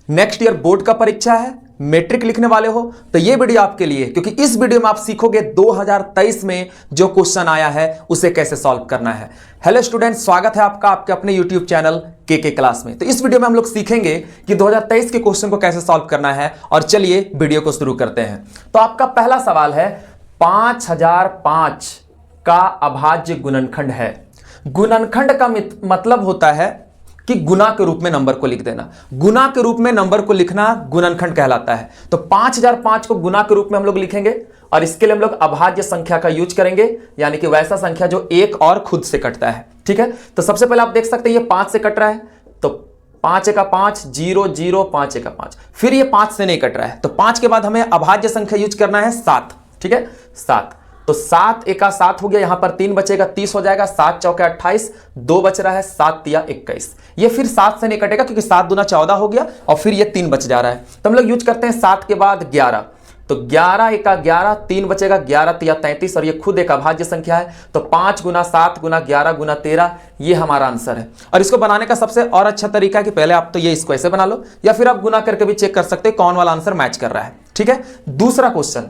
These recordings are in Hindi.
नेक्स्ट ईयर बोर्ड का परीक्षा है, मैट्रिक लिखने वाले हो तो ये वीडियो आपके लिए, क्योंकि इस वीडियो में आप सीखोगे 2023 में जो क्वेश्चन आया है उसे कैसे सॉल्व करना है। हेलो स्टूडेंट, स्वागत है आपका आपके अपने यूट्यूब चैनल के क्लास में। तो इस वीडियो में हम लोग सीखेंगे कि 2023 के क्वेश्चन को कैसे सॉल्व करना है, और चलिए वीडियो को शुरू करते हैं। तो आपका पहला सवाल है 5005 का अभाज्य गुणनखंड है। गुणनखंड का मतलब होता है कि गुना के रूप में नंबर को लिख देना। गुना के रूप में नंबर को लिखना गुणनखंड कहलाता है। तो 5005 को गुना के रूप में हम लोग लिखेंगे, और इसके लिए हम लोग अभाज्य संख्या का यूज करेंगे, यानी कि वैसा संख्या जो एक और खुद से कटता है। ठीक है, तो सबसे पहले आप देख सकते हैं ये 5 से कट रहा है, तो 5 एका 5, 0 0, 5 एका 5। फिर ये 5 से नहीं कट रहा है, तो 5 के बाद हमें अभाज्य संख्या यूज करना है 7। ठीक है, 7, तो 7 एका 7 हो गया, यहां पर 3 बचेगा, 30 हो जाएगा। 7 चौके 28, 2 बच रहा है, 7 तिया 21। ये फिर 7 से नहीं कटेगा क्योंकि 7 दूना 14 हो गया, और फिर ये 3 बच जा रहा है। तो हम लोग यूज करते हैं 7 के बाद 11, तो 11 एका 11, 3 बचेगा, 11 तिया 33, और ये खुद एक अभाज्य संख्या है। तो 5 गुना 7 गुना 11 गुना 13, ये हमारा आंसर है। और इसको बनाने का सबसे और अच्छा तरीका है कि पहले आप तो ये इसको ऐसे बना लो, या फिर आप गुना करके भी चेक कर सकते हैं कौन वाला आंसर मैच कर रहा है। ठीक है, दूसरा क्वेश्चन,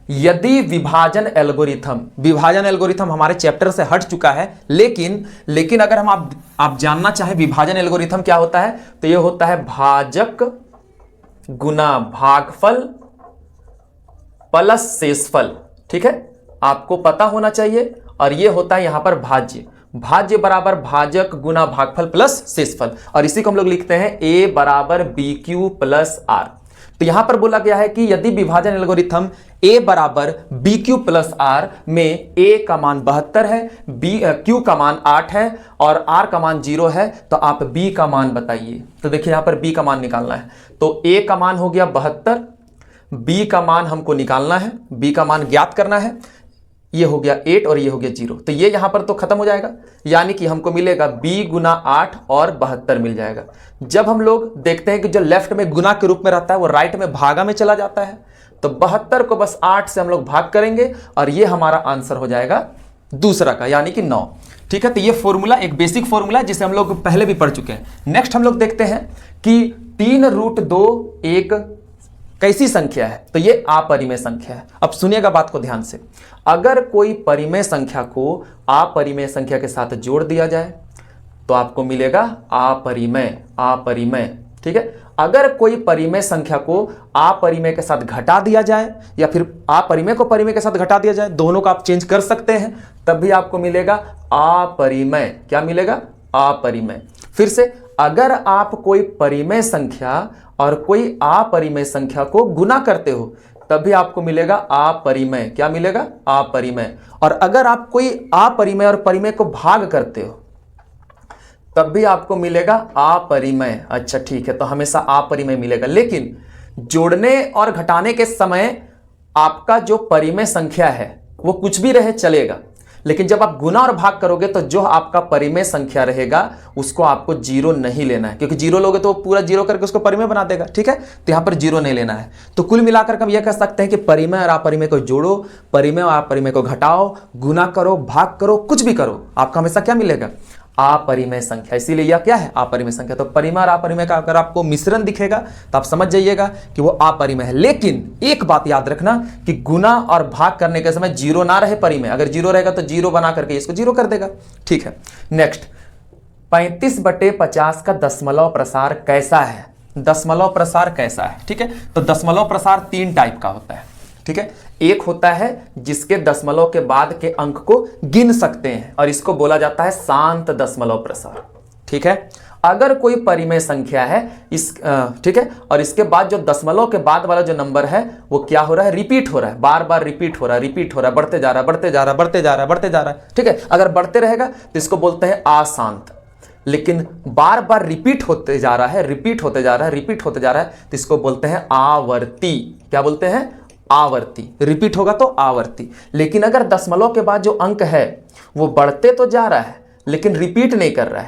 यदि विभाजन एल्गोरिथम हमारे चैप्टर से हट चुका है, लेकिन अगर हम आप जानना चाहे विभाजन एल्गोरिथम क्या होता है, तो यह होता है भाजक गुना भागफल प्लस शेषफल। ठीक है, आपको पता होना चाहिए। और यह होता है यहां पर भाज्य बराबर भाजक गुना भागफल प्लस शेषफल, और इसी को हम लोग लिखते हैं a बराबर बी क्यू प्लस आर। तो यहां पर बोला गया है कि यदि विभाजन एल्गोरिथम a बराबर बी क्यू प्लस आर में a का मान 72 है, q का मान 8 है और r का मान 0 है, तो आप b का मान बताइए। तो देखिए यहां पर b का मान निकालना है, तो a का मान हो गया 72, b का मान हमको निकालना है, b का मान ज्ञात करना है। ये हो गया 8 और ये हो गया 0, तो ये यहां पर तो खत्म हो जाएगा, यानी कि हमको मिलेगा b गुना 8 और 72 मिल जाएगा। जब हम लोग देखते हैं कि जो लेफ्ट में गुना के रूप में रहता है वो राइट में भागा में चला जाता है, तो 72 को बस 8 से हम लोग भाग करेंगे, और ये हमारा आंसर हो जाएगा दूसरा का, यानी कि 9। ठीक है, तो ये फॉर्मूला एक बेसिक फॉर्मूला है जिसे हम लोग पहले भी पढ़ चुके हैं। नेक्स्ट हम लोग देखते हैं कि 3√2 एक कैसी संख्या है, तो ये अपरिमेय संख्या है। अब सुनिएगा बात को ध्यान से, अगर कोई परिमेय संख्या को अपरिमेय संख्या के साथ जोड़ दिया जाए तो आपको मिलेगा अपरिमेय। ठीक है, अगर कोई परिमेय संख्या को अपरिमेय के साथ घटा दिया जाए, या फिर अपरिमेय को परिमेय के साथ घटा दिया जाए, दोनों को आप चेंज कर सकते हैं, तब भी आपको मिलेगा अपरिमेय। क्या मिलेगा? अपरिमेय। फिर से, अगर आप कोई परिमेय संख्या और कोई अपरिमेय संख्या को गुना करते हो तब भी आपको मिलेगा अपरिमेय। क्या मिलेगा? अपरिमेय। और अगर आप कोई अपरिमेय और परिमेय को भाग करते हो तब भी आपको मिलेगा अपरिमेय। अच्छा ठीक है, तो हमेशा अपरिमेय मिलेगा, लेकिन जोड़ने और घटाने के समय आपका जो परिमेय संख्या है वो कुछ भी रहे चलेगा, लेकिन जब आप गुना और भाग करोगे तो जो आपका परिमेय संख्या रहेगा उसको आपको 0 नहीं लेना है, क्योंकि 0 लोगे तो पूरा 0 करके उसको परिमेय बना देगा। ठीक है, तो यहां पर 0 नहीं लेना है। तो कुल मिलाकर हम यह कह सकते हैं कि परिमेय और अपरिमेय को जोड़ो, परिमेय और अपरिमेय को घटाओ, गुना करो, भाग करो, कुछ भी करो, आपको हमेशा क्या मिलेगा? अपरिमेय संख्या। इसीलिए यह क्या है? अपरिमेय संख्या। तो परिमेय और अपरिमेय का अगर आपको मिश्रण दिखेगा तो आप समझ जाइएगा कि वो अपरिमेय है। लेकिन एक बात याद रखना कि गुना और भाग करने के समय 0 ना रहे परिमेय, अगर 0 रहेगा तो 0 बना करके इसको 0 कर देगा। ठीक है, नेक्स्ट, 35/50 का दशमलव प्रसार कैसा है? दशमलव प्रसार कैसा है? ठीक है, तो दशमलव प्रसार 3 टाइप का होता है। ठीक है, एक होता है जिसके दशमलव के बाद के अंक को गिन सकते हैं, और इसको बोला जाता है शांत दशमलव प्रसार। ठीक है, अगर कोई परिमेय संख्या है ठीक है, और इसके बाद जो दशमलव के बाद वाला जो नंबर है वो क्या हो रहा है? रिपीट हो रहा है, बार बार रिपीट हो रहा है, बढ़ते जा रहा है। ठीक है, अगर बढ़ते रहेगा तो इसको बोलते हैं अशांत, लेकिन बार बार रिपीट होते जा रहा है तो इसको बोलते हैं आवर्ती। क्या बोलते हैं? आवर्ती। रिपीट होगा तो आवर्ती। लेकिन अगर दशमलव के बाद जो अंक है वो बढ़ते तो जा रहा है लेकिन रिपीट नहीं कर रहा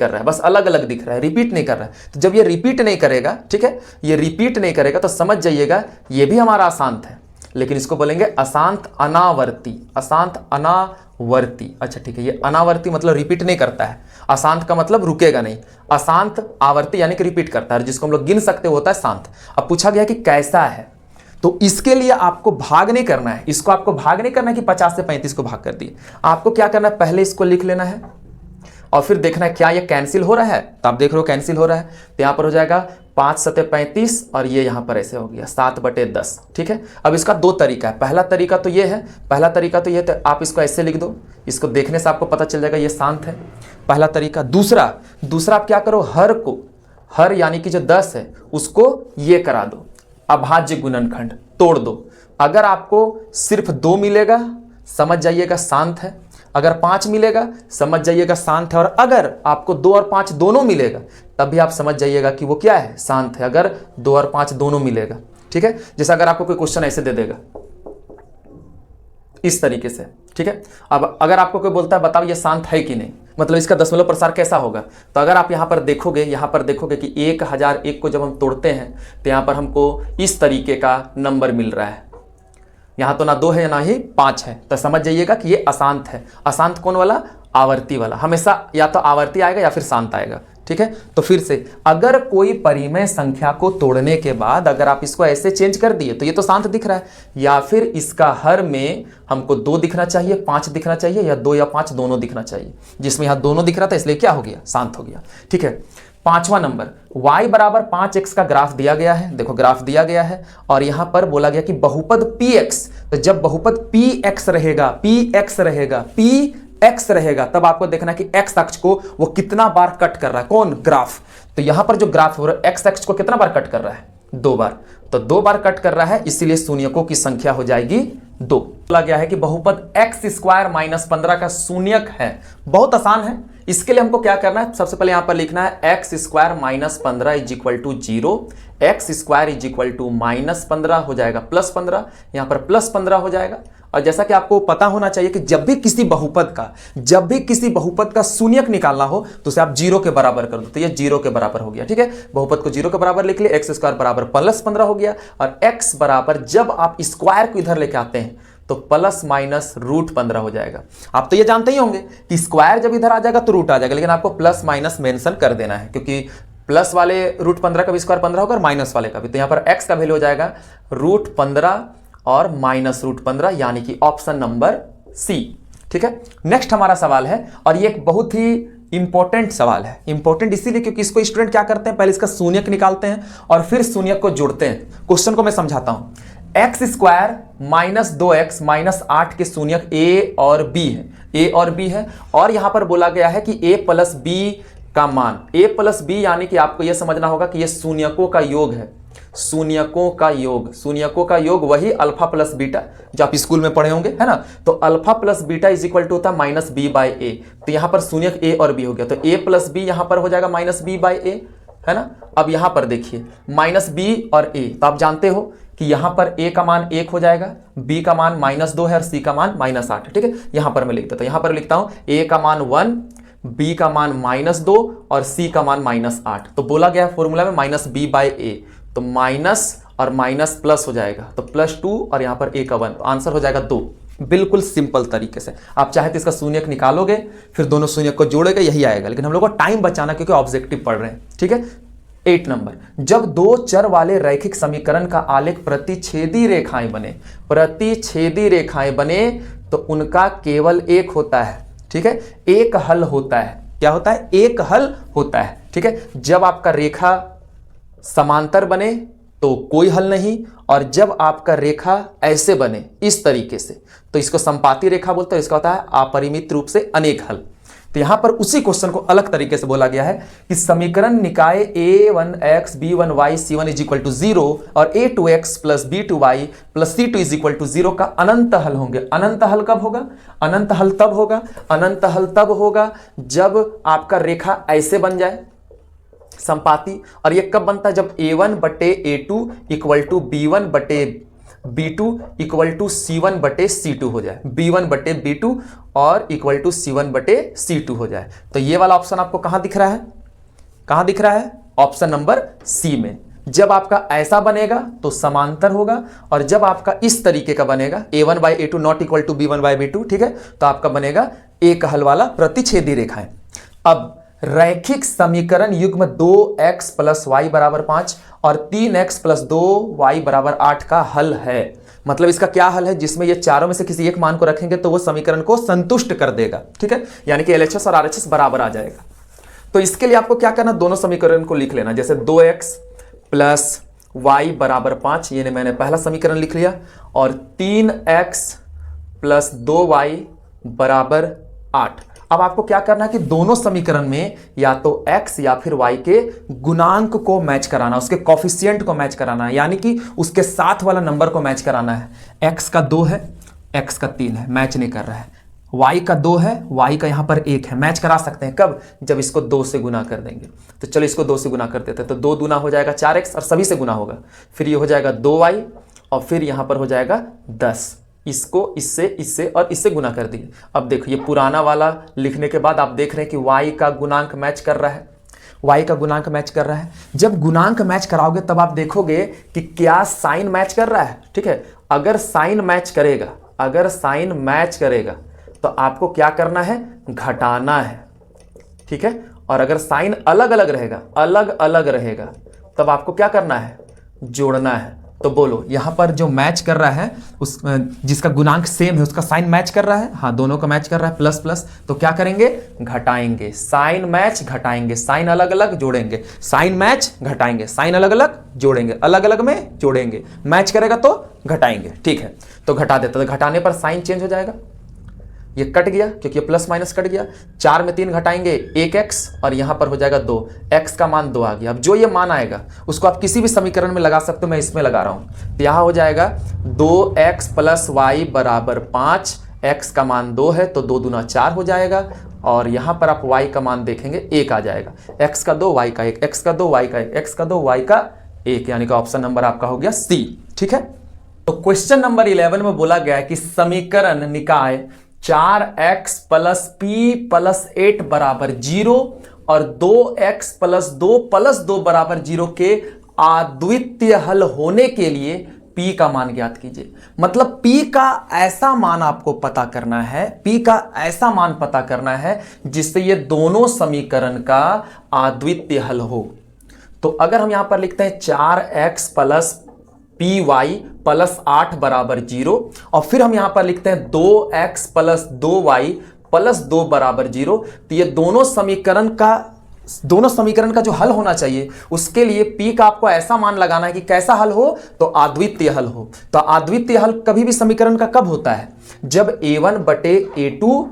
है, बस अलग अलग दिख रहा है, रिपीट नहीं कर रहा है, तो जब ये रिपीट नहीं करेगा, ठीक है, ये रिपीट नहीं करेगा तो समझ जाइएगा ये भी हमारा अशांत है, लेकिन इसको बोलेंगे अशांत अनावर्ती। वर्ती। अच्छा ठीक है, ये अनावर्ती मतलब रिपीट नहीं करता है, अशांत का मतलब रुकेगा नहीं, अशांत आवर्ती यानी कि रिपीट करता है, जिसको हम लोग गिन सकते होता है शांत। अब पूछा गया कि कैसा है, तो इसके लिए आपको भाग नहीं करना है, इसको आपको भाग नहीं करना है कि 50 से 35 को भाग कर दिए। आपको क्या करना है, पहले इसको लिख लेना है और फिर देखना है क्या ये कैंसिल हो रहा है, तो आप देख रहे हो कैंसिल हो रहा है, तो यहां पर हो जाएगा 5 सते 35 और ये यहां पर ऐसे हो गया 7/10। ठीक है, अब इसका दो तरीका है, पहला तरीका तो ये है, पहला तरीका तो ये, तो आप इसको ऐसे लिख दो, इसको देखने से आपको पता चल जाएगा ये शांत है, पहला तरीका। दूसरा आप क्या करो, हर यानी कि जो 10 है उसको ये करा दो, अभाज्य गुणनखंड तोड़ दो। अगर आपको सिर्फ 2 मिलेगा समझ जाइएगा शांत है, अगर 5 मिलेगा समझ जाइएगा शांत है, और अगर आपको 2 और 5 दोनों मिलेगा तब भी आप समझ जाइएगा कि वो क्या है, शांत है, अगर 2 और 5 दोनों मिलेगा। ठीक है, जैसे अगर आपको कोई क्वेश्चन ऐसे दे देगा इस तरीके से, ठीक है, अब अगर आपको कोई बोलता है बताओ ये शांत है कि नहीं, मतलब इसका दशमलव प्रसार कैसा होगा, तो अगर आप यहां पर देखोगे कि 1001 को जब हम तोड़ते हैं तो यहां पर हमको इस तरीके का नंबर मिल रहा है, यहां तो ना 2 है ना ही 5 है, तो समझ जाइएगा कि ये अशांत है। अशांत कौन वाला, आवर्ती वाला, हमेशा या तो आवर्ती आएगा या फिर शांत आएगा। ठीक है, तो फिर से अगर कोई परिमेय संख्या को तोड़ने के बाद अगर आप इसको ऐसे चेंज कर दिए तो ये तो शांत दिख रहा है, या फिर इसका हर में हमको 2 दिखना चाहिए, 5 दिखना चाहिए, या 2 या 5 दोनों दिखना चाहिए, जिसमें यहां दोनों दिख रहा था इसलिए क्या हो गया, शांत हो गया। ठीक है, 5वां नंबर, y बराबर 5x का ग्राफ दिया गया है, देखो ग्राफ दिया गया है, और यहां पर बोला गया कि बहुपद px, तो जब बहुपद px रहेगा तब आपको देखना कि x अक्ष को वो कितना बार कट कर रहा है, कौन, ग्राफ। तो यहां पर जो ग्राफ हो रहा है x अक्ष को कितना बार कट कर रहा है, 2 बार, तो 2 बार कट कर रहा है, इसीलिए शून्यकों की संख्या हो जाएगी 2। बोला गया है कि बहुपद x² - 15 का शून्यक है, बहुत आसान है। इसके लिए हमको क्या करना है, सबसे पहले यहां पर लिखना है x² - 15 = 0, x² - 15 हो जाएगा +15, यहां पर +15 हो जाएगा। और जैसा कि आपको पता होना चाहिए कि जब भी किसी बहुपद का शून्यक निकालना हो तो उसे आप 0 के बराबर कर दो, तो ये 0 के बराबर हो गया। ठीक है, बहुपद को 0 के बराबर लिख लिए, x² बराबर +15 हो गया, और x बराबर जब आप स्क्वायर को इधर लेके आते हैं तो ±√15 हो जाएगा। आप तो ये जानते ही होंगे कि स्क्वायर जब इधर आ जाएगा तो रूट आ जाएगा, लेकिन आपको प्लस माइनस मेंशन कर देना है, क्योंकि प्लस वाले √15 का भी स्क्वायर 15 होगा और माइनस वाले का भी, तो यहां पर x का वैल्यू हो जाएगा √15 और -√15, यानी कि ऑप्शन नंबर सी। ठीक है, नेक्स्ट हमारा सवाल है, और ये एक बहुत ही इंपॉर्टेंट सवाल है। इंपॉर्टेंट इसीलिए क्योंकि इसको स्टूडेंट क्या करते हैं, पहले इसका शून्यक निकालते हैं और फिर शून्यक को जोड़ते हैं। क्वेश्चन को मैं समझाता हूं, x² - 2x - 8 के शून्यक a और b है, और यहां पर बोला गया है कि a + b का मान, a + b यानी कि आपको यह समझना होगा कि यह शून्यकों का योग है, शून्यकों का योग वही अल्फा प्लस बीटा जो आप स्कूल में पढ़े होंगे, है ना। तो अल्फा प्लस बीटा = होता है -b/a, तो यहां पर शून्यक a और b हो गया, तो a + b यहां पर हो जाएगा -b/a, है ना। अब यहां पर देखिए -b और a, तो आप जानते हो कि यहां पर a का मान 1 हो जाएगा, b का मान -2 है और c का मान -8। ठीक है, यहां पर मैं लिख देता हूं, यहां पर लिखता हूं a का मान 1, b का मान -2 और c का मान -8। तो बोला गया फॉर्मूला में -b/a, तो माइनस और माइनस प्लस हो जाएगा, तो +2 और यहां पर a का 1, तो आंसर हो जाएगा 2। बिल्कुल सिंपल तरीके से आप चाहे तो इसका शून्यक निकालोगे, फिर दोनों शून्यक को जोड़ोगे, यही आएगा, लेकिन हम लोग को टाइम बचाना क्योंकि ऑब्जेक्टिव पढ़ रहे हैं। ठीक है, 8 नंबर, जब 2 चर वाले रैखिक समीकरण का आलेख प्रतिच्छेदी रेखाएं बने तो उनका केवल एक होता है। ठीक है, एक हल होता है, क्या होता है, एक हल होता है। ठीक है, जब आपका रेखा समांतर बने तो कोई हल नहीं, और जब आपका रेखा ऐसे बने इस तरीके से तो इसको संपाती रेखा बोलते हैं, इसका होता है अपरिमित रूप से अनेक हल। तो यहां पर उसी क्वेश्चन को अलग तरीके से बोला गया है कि समीकरण निकाय a1x b1y c1 = 0 और a2x + b2y + c2 = 0 का अनंत हल होंगे। अनंत हल कब होगा, अनंत हल तब होगा जब आपका रेखा ऐसे बन जाए संपाती, और ये कब बनता है, जब a1/a2 = b1/b2 = c1/c2 हो जाए, b1/b2 और = c1/c2 हो जाए। तो ये वाला ऑप्शन आपको कहां दिख रहा है, ऑप्शन नंबर सी में। जब आपका ऐसा बनेगा तो समांतर होगा, और जब आपका इस तरीके का बनेगा a1/a2 not equal to b1/b2, ठीक है, तो आपका बनेगा एक हल वाला प्रतिच्छेदी रेखाएं। अब रैखिक समीकरण युग्म 2x प्लस वाई बराबर 5 और 3x प्लस 2y बराबर 8 का हल है। मतलब इसका क्या हल है, जिसमें ये चारों में से किसी एक मान को रखेंगे तो वो समीकरण को संतुष्ट कर देगा, ठीक है, यानी कि LHS और RHS बराबर आ जाएगा। तो इसके लिए आपको क्या करना, दोनों समीकरण को लिख लेना। जैसे 2x प्लस वाई बराबर 5, ये मैंने पहला समीकरण लिख लिया, और 3x प्लस 2y बराबर 8। अब आपको क्या करना है कि दोनों समीकरण में या तो x या फिर y के गुणांक को मैच कराना, उसके कोफिशिएंट को मैच कराना है, यानी कि उसके साथ वाला नंबर को मैच कराना है। x का 2 है, x का 3 है, मैच नहीं कर रहा है। y का 2 है, y का यहां पर 1 है, मैच करा सकते हैं कब, जब इसको 2 से गुना कर देंगे। तो चलो इसको 2 से गुना कर देते हैं, तो 2 दूना हो जाएगा 4x और सभी से गुना होगा, फिर ये हो जाएगा 2y और फिर यहां पर हो जाएगा 10। इसको इससे इससे और इससे गुना कर दिए। अब देखो ये पुराना वाला लिखने के बाद आप देख रहे हैं कि y का गुणांक मैच कर रहा है, y का गुणांक मैच कर रहा है। जब गुणांक मैच कराओगे तब आप देखोगे कि क्या साइन मैच कर रहा है, ठीक है। अगर साइन मैच करेगा, अगर साइन मैच करेगा तो आपको क्या करना है, घटाना है, ठीक है। और अगर साइन अलग अलग रहेगा, अलग अलग रहेगा, तब आपको क्या करना है, जोड़ना है। तो बोलो यहां पर जो मैच कर रहा है उस जिसका गुणांक सेम है उसका साइन मैच कर रहा है, हाँ दोनों का मैच कर रहा है, प्लस प्लस, तो क्या करेंगे, घटाएंगे। साइन मैच घटाएंगे, साइन अलग अलग जोड़ेंगे, साइन मैच घटाएंगे, साइन अलग अलग जोड़ेंगे, अलग अलग में जोड़ेंगे, मैच करेगा तो घटाएंगे, ठीक है। तो घटा देते, तो घटाने पर साइन चेंज हो जाएगा, ये कट गया क्योंकि ये प्लस माइनस कट गया। 4 में 3 घटाएंगे 1x और यहां पर हो जाएगा 2, x का मान 2 आ गया। अब जो ये मान आएगा उसको आप किसी भी समीकरण में लगा सकते हो, मैं इसमें लगा रहा हूं। तो यहां हो जाएगा 2x प्लस वाई बराबर 5, x का मान 2 है तो 2 दूना 4 हो जाएगा, और यहां पर आप y का मान देखेंगे 1 आ जाएगा। x का 2 y का 1, x का 2 y का 1, x का 2 y का 1, यानी कि ऑप्शन नंबर आपका हो गया C, ठीक है। तो क्वेश्चन नंबर 11 में बोला गया है कि समीकरण निकाय 4x प्लस पी प्लस 8 बराबर 0 और 2x प्लस 2 प्लस 2 बराबर 0 के अद्वितीय हल होने के लिए p का मान ज्ञात कीजिए। मतलब p का ऐसा मान आपको पता करना है, p का ऐसा मान पता करना है जिससे ये दोनों समीकरण का अद्वितीय हल हो। तो अगर हम यहां पर लिखते हैं 4x plus P Y plus 8 बराबर 0 और फिर हम यहां पर लिखते हैं 2x प्लस 2y प्लस 2 बराबर 0, तो ये दोनों समीकरण का जो हल होना चाहिए उसके लिए p का आपको ऐसा मान लगाना है कि कैसा हल हो, तो अद्वितीय हल हो। तो अद्वितीय हल कभी भी समीकरण का कब होता है, जब a1/a2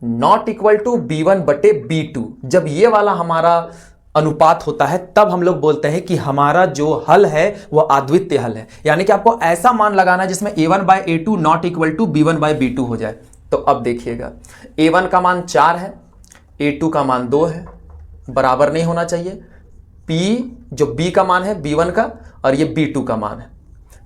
not equal to b1/b2, जब ये वाला हमारा अनुपात होता है तब हम लोग बोलते हैं कि हमारा जो हल है वो अद्वितीय हल है। यानी कि आपको ऐसा मान लगाना है जिसमें a1/a2 not equal to b1/b2 हो जाए। तो अब देखिएगा a1 का मान 4 है, a2 का मान 2 है, बराबर नहीं होना चाहिए। p जो b का मान है b1 का और ये b2 का मान है,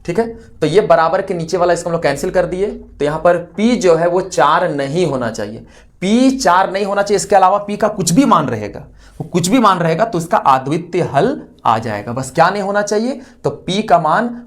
ठीक है। तो ये बराबर के नीचे वाला इसको हम लोग कैंसिल कर दिए, तो यहां पर p जो है वो 4 नहीं होना चाहिए, p 4 नहीं होना चाहिए। इसके अलावा p का कुछ भी मान रहेगा, वो कुछ भी मान रहेगा तो इसका अद्वितीय हल आ जाएगा। बस क्या नहीं होना चाहिए, तो p का मान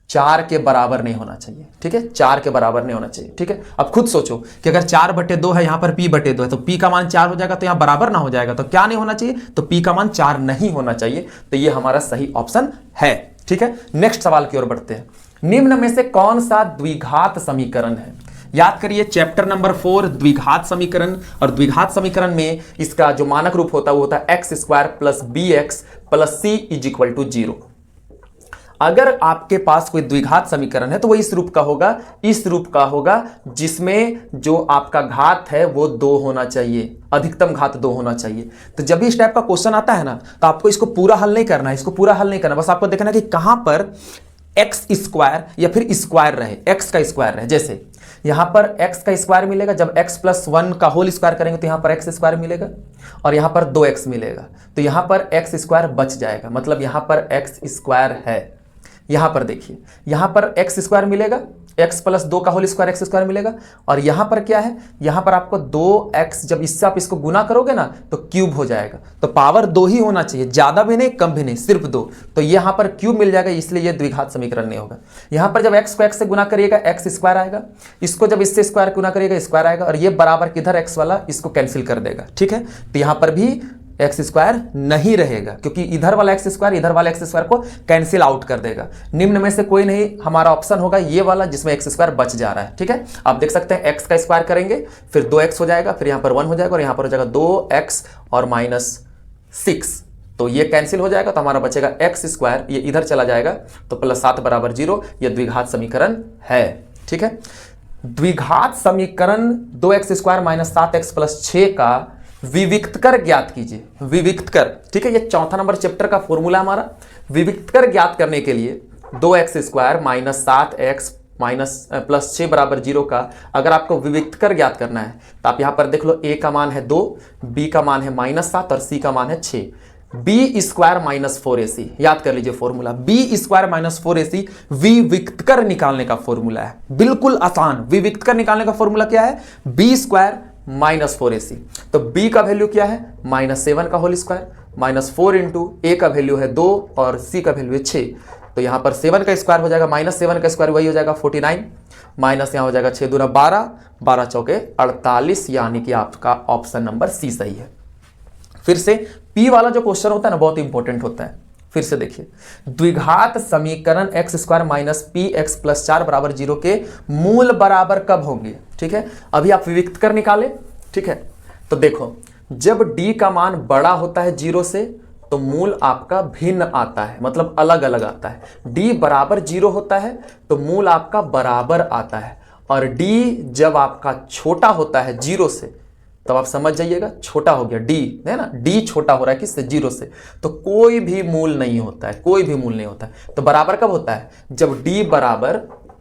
4 के बराबर नहीं होना चाहिए, ठीक है, 4 के बराबर नहीं होना चाहिए, ठीक है। अब खुद सोचो कि अगर 4/2 है, यहां पर p/2 है, तो p का मान 4 हो जाएगा, तो यहां बराबर ना हो जाएगा, तो क्या नहीं होना चाहिए, तो p का मान 4 नहीं होना चाहिए। तो ये हमारा सही ऑप्शन है, ठीक है। नेक्स्ट सवाल की ओर बढ़ते हैं। निम्न में से कौन सा द्विघात समीकरण है, याद करिए चैप्टर नंबर 4 द्विघात समीकरण, और द्विघात समीकरण में इसका जो मानक रूप होता है वो होता है x² plus bx plus c is equal to 0। अगर आपके पास कोई द्विघात समीकरण है तो वो इस रूप का होगा, इस रूप का होगा जिसमें जो आपका घात है वो 2 होना चाहिए, अधिकतम घात 2 होना चाहिए। तो जब भी इस टाइप का क्वेश्चन आता है ना, तो आपको इसको पूरा हल नहीं करना है, इसको पूरा हल नहीं करना, बस आपको देखना है कि कहां पर x² या फिर स्क्वायर रहे, x का स्क्वायर रहे। जैसे यहां पर x का स्क्वायर मिलेगा, जब x प्लस 1 का होल स्क्वायर करेंगे तो यहां पर x² मिलेगा और यहां पर 2x मिलेगा, तो यहां पर x² बच जाएगा, मतलब यहां पर x² है। यहां पर देखिए, यहां पर x² मिलेगा x प्लस 2 का होल स्क्वायर एक्स स्क्वायर मिलेगा। और यहां पर क्या है, यहां पर आपको 2x, जब इससे आप इसको गुना करोगे ना तो क्यूब हो जाएगा। तो पावर 2 ही होना चाहिए, ज्यादा भी नहीं कम भी नहीं, सिर्फ 2। तो यहां पर क्यूब मिल जाएगा, इसलिए ये द्विघात समीकरण नहीं होगा। यहां पर जब x को x से गुना करिएगा एक्स स्क्वायर आएगा, इसको जब इससे स्क्वायर गुना करिएगा स्क्वायर आएगा, और ये बराबर किधर x वाला इसको कैंसिल कर देगा। ठीक है, तो यहां पर भी एक्स स्क्वायर नहीं रहेगा, क्योंकि इधर वाला एक्स स्क्वायर इधर वाला एक्स स्क्वायर को कैंसिल आउट कर देगा। निम्न में से कोई नहीं हमारा ऑप्शन होगा ये वाला, जिसमें एक्स स्क्वायर बच जा रहा है। ठीक है, आप देख सकते हैं एक्स का स्क्वायर करेंगे, फिर 2x हो जाएगा, फिर यहां पर 1 हो जाएगा, और यहां पर हो जाएगा 2x और -6, तो ये कैंसिल हो जाएगा। तो हमारा बचेगा एक्स स्क्वायर, ये इधर चला जाएगा, तो +7 बराबर 0। ये द्विघात समीकरण है। ठीक है, द्विघात समीकरण 2x स्क्वायर -7x + 6 का विविक्तकर ज्ञात कीजिए। विविक्तकर, ठीक है, ये चौथा नंबर चैप्टर का फॉर्मूला हमारा। विविक्तकर ज्ञात करने के लिए 2x स्क्वायर -7x + 6 बराबर 0 का अगर आपको विविक्तकर ज्ञात करना है तो आप यहां पर देख लो, a का मान है 2, b का मान है -7 और c का मान है 6। b स्क्वायर -4ac, याद कर लीजिए फॉर्मूला। b स्क्वायर -4ac विविक्तकर निकालने का फॉर्मूला है, बिल्कुल आसान। विविक्तकर निकालने का फॉर्मूला क्या है, b स्क्वायर -4ac। तो b का वैल्यू क्या है, -7 का होल स्क्वायर, -4 इंटू a का वैल्यू है 2 और c का वैल्यू है 6। तो यहां पर 7 का स्क्वायर हो जाएगा, -7 का स्क्वायर वही हो जाएगा 49, माइनस यहां हो जाएगा 6 दूना 12, 12 चौके 48, यानी कि आपका ऑप्शन नंबर सी सही है। फिर से p वाला जो क्वेश्चन होता है ना, बहुत इंपॉर्टेंट होता है। फिर से देखिए, द्विघात समीकरण x स्क्वायर -px + 4 बराबर 0 के मूल बराबर कब होंगे। ठीक है, अभी आप विविक्तकर निकाले। ठीक है, तो देखो, जब d का मान बड़ा होता है 0 से तो मूल आपका भिन्न आता है, मतलब अलग अलग आता है। d बराबर 0 होता है तो मूल आपका बराबर आता है, और d जब आपका छोटा होता है 0 से, तब आप समझ जाइएगा छोटा हो गया d, है ना, d छोटा हो रहा है किससे, 0 से, तो कोई भी मूल नहीं होता है, कोई भी मूल नहीं होता है। तो बराबर कब होता है, जब d बराबर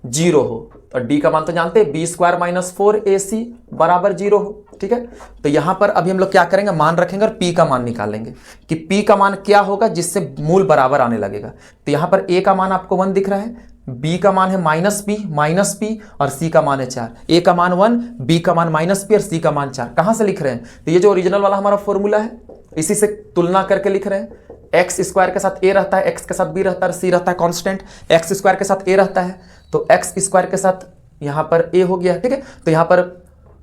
0 हो, और d का मान तो जानते हैं, b स्क्वायर -4ac बराबर 0 हो। ठीक है, तो यहां पर अभी हम लोग क्या करेंगे, मान रखेंगे और p का मान निकालेंगे कि p का मान क्या होगा जिससे मूल बराबर आने लगेगा। तो यहां पर a का मान आपको 1 दिख रहा है, b का मान है -p और c का मान है 4। a का मान 1, b का मान -p और c का मान 4। कहां से लिख रहे हैं, तो ये जो ओरिजिनल वाला हमारा फॉर्मूला है, इसी से तुलना करके लिख रहे हैं। x स्क्वायर के साथ a रहता है, x के साथ b रहता है, c रहता है कांस्टेंट। x स्क्वायर के साथ a रहता है तो x स्क्वायर के साथ यहां पर a हो गया। ठीक है, तो यहां पर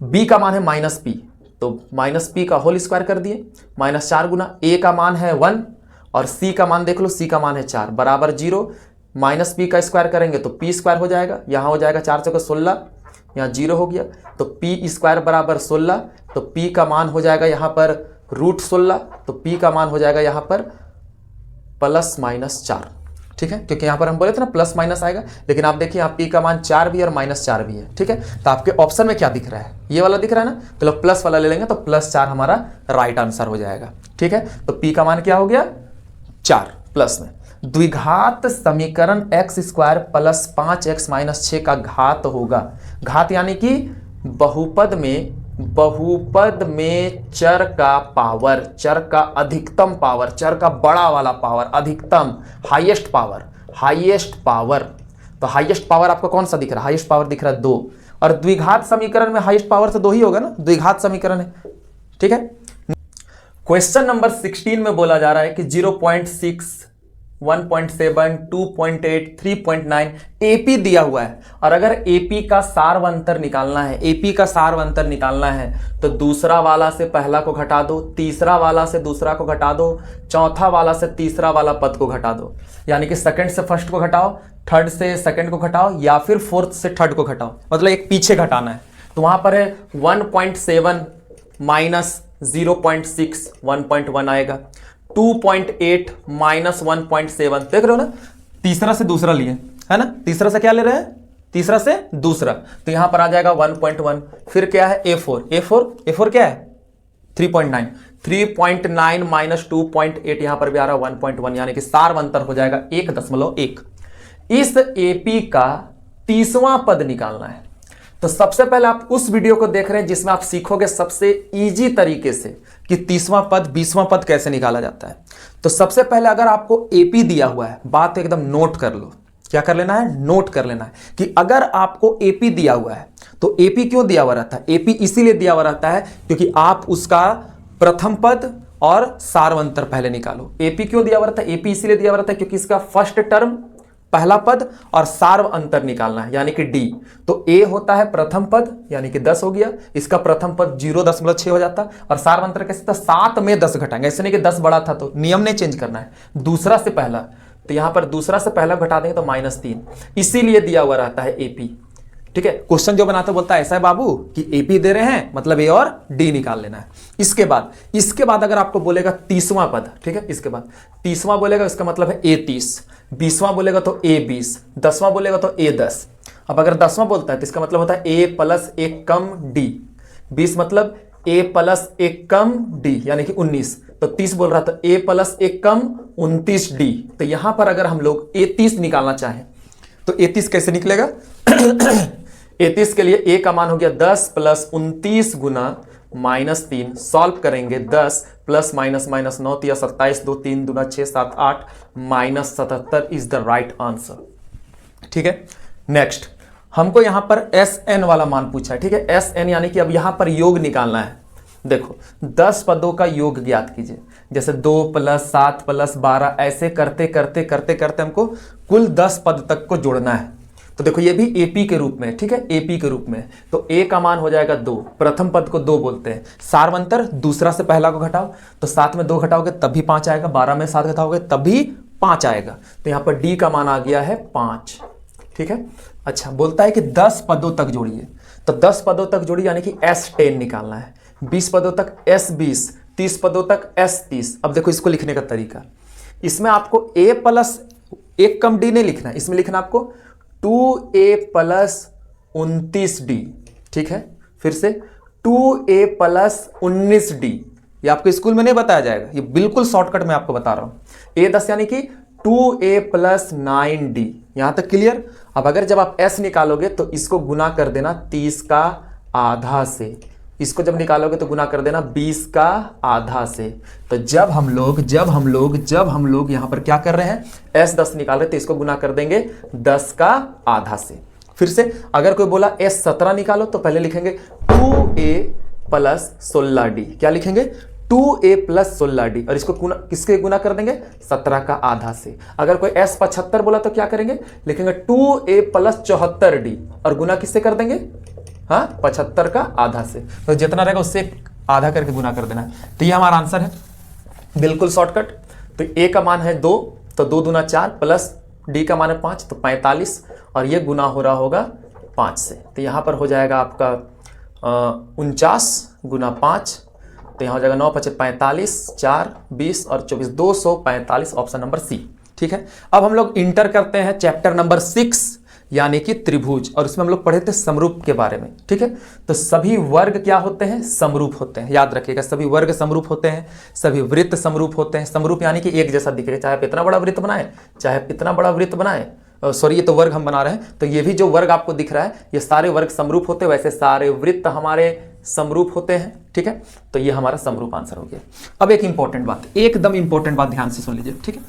b का मान है -p, तो -p का होल स्क्वायर कर दिए, -4 गुना a का मान है 1 और c का मान देख लो, c का मान है 4 बराबर 0। -p का स्क्वायर करेंगे तो p स्क्वायर हो जाएगा, यहां हो जाएगा 4 चौके 16, यहाँ 0 हो गया, तो p स्क्वायर बराबर 16। तो p का मान हो जाएगा यहाँ पर √16, तो p का मान हो जाएगा यहाँ पर +-4। ठीक है, क्योंकि यहां पर हम बोले थे ना प्लस माइनस आएगा, लेकिन आप देखिए यहाँ p का मान 4 भी और -4 भी है। ठीक है, तो आपके ऑप्शन में क्या दिख रहा है, ये वाला दिख रहा है ना, तो प्लस वाला ले लेंगे तो +4 हमारा राइट आंसर हो जाएगा। ठीक है, तो p का मान क्या हो गया 4 प्लस में। द्विघात समीकरण x स्क्वायर + 5x - 6 का घात होगा। घात यानी कि बहुपद में चर का पावर, चर का अधिकतम पावर, चर का बड़ा वाला पावर, अधिकतम, हाईएस्ट पावर। तो हाईएस्ट पावर आपको कौन सा दिख रहा है, हाईएस्ट पावर दिख रहा है 2, और द्विघात समीकरण में हाईएस्ट पावर तो 2 ही होगा ना, द्विघात समीकरण है। ठीक है, क्वेश्चन नंबर 16 में बोला जा रहा है कि 0.6, 1.7, 2.8, 3.9 AP दिया हुआ है, और अगर AP का सारवंतर निकालना है, AP का सारवंतर निकालना है तो दूसरा वाला से पहला को घटा दो, तीसरा वाला से दूसरा को घटा दो, चौथा वाला से तीसरा वाला पद को घटा दो, यानी कि सेकंड से फर्स्ट को घटाओ, थर्ड से सेकंड को घटाओ, या फिर फोर्थ से थर्ड को घटाओ, मतलब एक पीछे घटाना है। तो वहां पर है 1.7 माइनस 0.6, 1.1 आएगा, 2.8 माइनस 1.7, देख रहे हो ना, तीसरा से दूसरा लिए, है ना, तीसरा से क्या ले रहे हैं, तीसरा से दूसरा, तो यहां पर आ जाएगा 1.1। फिर क्या है A4 क्या है 3.9 माइनस 2.8, यहां पर भी आ रहा है 1.1, यानी कि सारवंतर हो जाएगा 1.1। इस AP का 30वां पद निकालना है। तो सबसे पहले आप उस वीडियो को देख रहे हैं जिसमें आप सीखोगे सबसे इजी तरीके से कि 30वां पद 20वां पद कैसे निकाला जाता है। तो सबसे पहले अगर आपको AP दिया हुआ है, बात एकदम नोट कर लो, क्या कर लेना है, नोट कर लेना है कि अगर आपको एपी दिया हुआ है तो एपी क्यों दिया हुआ रहता है, एपी इसीलिए दिया हुआ रहता है क्योंकि आप उसका प्रथम पद और सार्वंतर पहले निकालो। एपी क्यों दिया हुआ रहता है, एपी इसीलिए दिया हुआ रहता है क्योंकि इसका फर्स्ट टर्म पहला पद और सार्व अंतर निकालना है यानी कि डी। तो ए होता है प्रथम पद यानी कि 10 हो गया, इसका प्रथम पद 0.6 हो जाता और सार्व अंतर कैसे था, 7 में 10 घटाएंगे, ऐसे नहीं कि 10 बड़ा था तो नियम नहीं चेंज करना है, दूसरा से पहला, तो यहां पर दूसरा से पहला घटा देंगे तो -3, इसीलिए दिया हुआ रहता है एपी। ठीक है, क्वेश्चन जो बनाता बोलता है ऐसा है बाबू कि एपी दे रहे हैं मतलब ए और डी निकाल लेना है। इसके बाद अगर आपको बोलेगा 30वां पद, ठीक है, इसके बाद 30वां बोलेगा इसका मतलब है A30, 20वां बोलेगा तो A20, 10वां बोलेगा तो A10। अब अगर 10वां बोलता है तो इसका मतलब होता है A + 1 कम D, 20 मतलब A + 1 कम D यानी कि 19, तो 30 बोल रहा था A + 1 कम 29D। तो यहां पर अगर हम लोग A30 निकालना चाहें तो A30 कैसे निकलेगा A30 के लिए A का मान हो गया 10 + 29 गुना -3, सॉल्व करेंगे 10 + -9 × 27, 2 3 दूना 6 7 8 -77 इज द राइट आंसर। ठीक है, नेक्स्ट हमको यहां पर SN वाला मान पूछा है। ठीक है, SN यानी कि अब यहां पर योग निकालना है। देखो 10 पदों का योग ज्ञात कीजिए, जैसे 2 + 7 + 12 ऐसे करते करते करते करते हमको कुल 10 पद तक को जोड़ना है। तो देखो ये भी एपी के रूप में, ठीक है, एपी के रूप में, तो ए का मान हो जाएगा 2, प्रथम पद को 2 बोलते हैं, सार्वंतर दूसरा से पहला को घटाओ तो 7 में 2 घटाओगे तब भी 5 आएगा, 12 में 7 घटाओगे तब भी 5 आएगा, तो यहां पर डी का मान आ गया है 5। ठीक है, अच्छा बोलता है कि 10 पदों तक जोड़िए, तो 10 पदों तक जोड़िए यानी कि S10 निकालना है, 20 पदों तक S20, 30 पदों तक S30। अब देखो इसको लिखने का तरीका, इसमें आपको A + 1 कम D नहीं लिखना है, इसमें लिखना आपको 2A + 29D। ठीक है, फिर से 2A + 19D, ये आपके स्कूल में नहीं बताया जाएगा, ये बिल्कुल शॉर्टकट में आपको बता रहा हूं। A10 यानी कि 2A + 9D, यहां तक क्लियर। अब अगर जब आप S निकालोगे तो इसको गुना कर देना 30 का आधा से, इसको जब निकालोगे तो गुना कर देना 20 का आधा से। तो जब हम लोग यहां पर क्या कर रहे हैं, S10 निकाल रहे थे, इसको गुना कर देंगे 10 का आधा से। फिर से अगर कोई बोला S17 निकालो तो पहले लिखेंगे 2A + 16D, क्या लिखेंगे 2A + 16D, और इसको किसके गुना कर देंगे 17 का आधा से। अगर कोई S75 बोला तो क्या करेंगे, लिखेंगे 2A + 74D, और गुना किससे कर देंगे, हाँ 75 का आधा से, तो जितना रहेगा उससे आधा करके गुना कर देना है। तो ये हमारा आंसर है, बिल्कुल शॉर्टकट। तो ए का मान है 2, तो 2 दूना 4 प्लस डी का मान है 5, तो 45, और ये गुना हो रहा होगा 5 से, तो यहां पर हो जाएगा आपका 49 गुना 5, तो यहां हो जाएगा 9 × 5 = 45, 4 20 और 24 245, ऑप्शन नंबर सी। ठीक है, अब हम लोग इंटर करते हैं चैप्टर नंबर 6 यानी कि त्रिभुज, और उसमें हम लोग पढ़े थे समरूप के बारे में। ठीक है, तो सभी वर्ग क्या होते हैं, समरूप होते हैं, याद रखिएगा, सभी वर्ग समरूप होते हैं, सभी वृत्त समरूप होते हैं। समरूप यानी कि एक जैसा दिखेगा, चाहे आप इतना बड़ा वृत्त बनाए चाहे इतना बड़ा वृत्त बनाए, सॉरी ये तो वर्ग हम बना रहे हैं, तो ये भी जो वर्ग आपको दिख रहा है ये सारे वर्ग समरूप होते हैं, वैसे सारे वृत्त हमारे समरूप होते हैं। ठीक है, तो ये हमारा समरूप आंसर हो गया। अब एक इंपॉर्टेंट बात, एकदम इंपॉर्टेंट बात ध्यान से सुन लीजिए। ठीक है,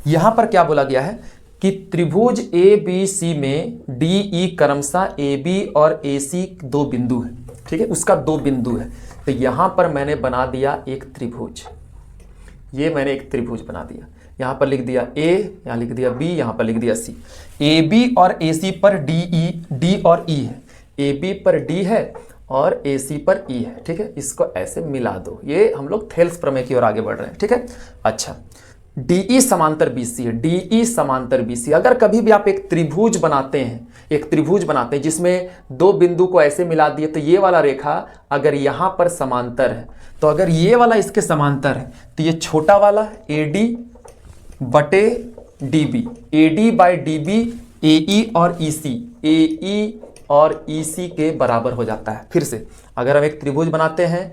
यहां पर क्या बोला गया है कि त्रिभुज ABC में DE क्रमशः AB और AC 2 बिंदु है। ठीक है, उसका 2 बिंदु है, तो यहां पर मैंने बना दिया एक त्रिभुज, ये मैंने एक त्रिभुज बना दिया, यहां पर लिख दिया A, यहां लिख दिया B, यहां पर लिख दिया C। AB और AC पर D और E है, AB पर D है और AC पर E है। ठीक है, इसको ऐसे मिला दो, ये हम लोग थेल्स प्रमेय की ओर आगे बढ़ रहे हैं। ठीक है, अच्छा DE समांतर BC है, DE समांतर BC। अगर कभी भी आप एक त्रिभुज बनाते हैं, जिसमें 2 बिंदु को ऐसे मिला दिए, तो ये वाला रेखा अगर यहां पर समांतर है, तो अगर ये वाला इसके समांतर है तो ये छोटा वाला AD बटे DB, AD/DB AE और EC के बराबर हो जाता है। फिर से अगर हम एक त्रिभुज बनाते हैं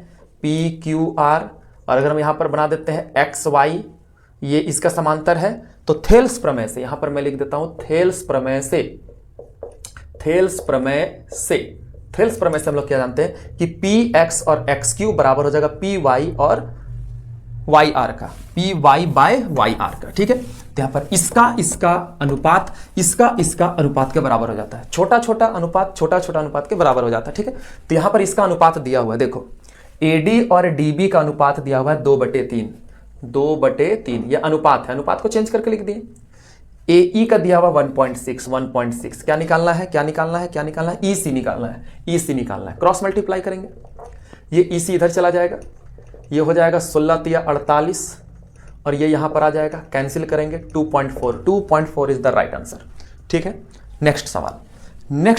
PQR, और अगर हम यहां पर बना देते हैं XY, ये इसका समांतर है, तो थेल्स प्रमेय से, यहां पर मैं लिख देता हूं थेल्स प्रमेय से हम लोग क्या जानते हैं कि PX और XQ बराबर हो जाएगा PY और वाई आर का, P Y by Y R का, ठीक है। तो यहाँ पर इसका अनुपात इसका अनुपात के बराबर हो जाता है, छोटा छोटा अनुपात के बराबर हो जाता है, ठीक है। तो यहाँ पर इसका अनुपात दिया हुआ है, देखो एडी और डीबी का अनुपात दिया हुआ है 2/3, ये अनुपात है, अनुपात को चेंज करके लिख दिए। एई का दिया हुआ 1.6, क्या निकालना है, ईसी निकालना है, क्रॉस मल्टीप्लाई करेंगे, ये ईसी इधर चला जाएगा, ये हो जाएगा 16 × 48 और ये यहां पर आ जाएगा, कैंसिल करेंगे 2.4 इज द राइट आंसर, ठीक है। नेक्स्ट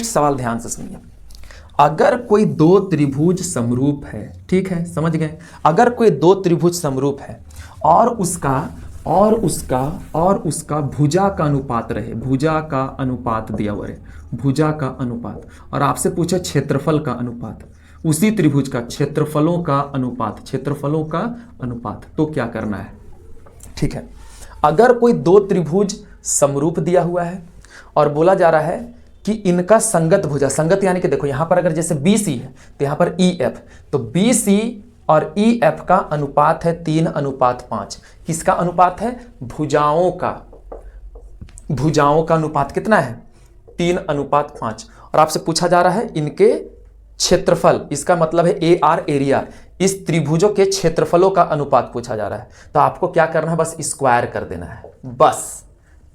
सवाल ध्यान से सुनिए। अगर कोई दो त्रिभुज समरूप है, ठीक है, समझ गए, अगर कोई दो त्रिभुज समरूप है और उसका भुजा का अनुपात रहे, भुजा का अनुपात दिया हुआ रहे, भुजा का अनुपात, और आपसे पूछे क्षेत्रफल का अनुपात, उसी त्रिभुज का क्षेत्रफलों का अनुपात, तो क्या करना है, ठीक है। अगर कोई दो त्रिभुज समरूप दिया हुआ है और बोला जा रहा है कि इनका संगत भुजा, संगत यानी कि देखो यहां पर अगर जैसे BC है तो यहां पर EF, तो BC और EF का अनुपात है 3:5। किसका अनुपात है, भुजाओं का अनुपात कितना है, 3:5। और आपसे पूछा जा रहा है इनके क्षेत्रफल, इसका मतलब है AR एरिया, इस त्रिभुजों के क्षेत्रफलों का अनुपात पूछा जा रहा है। तो आपको क्या करना है, बस स्क्वायर कर देना है, बस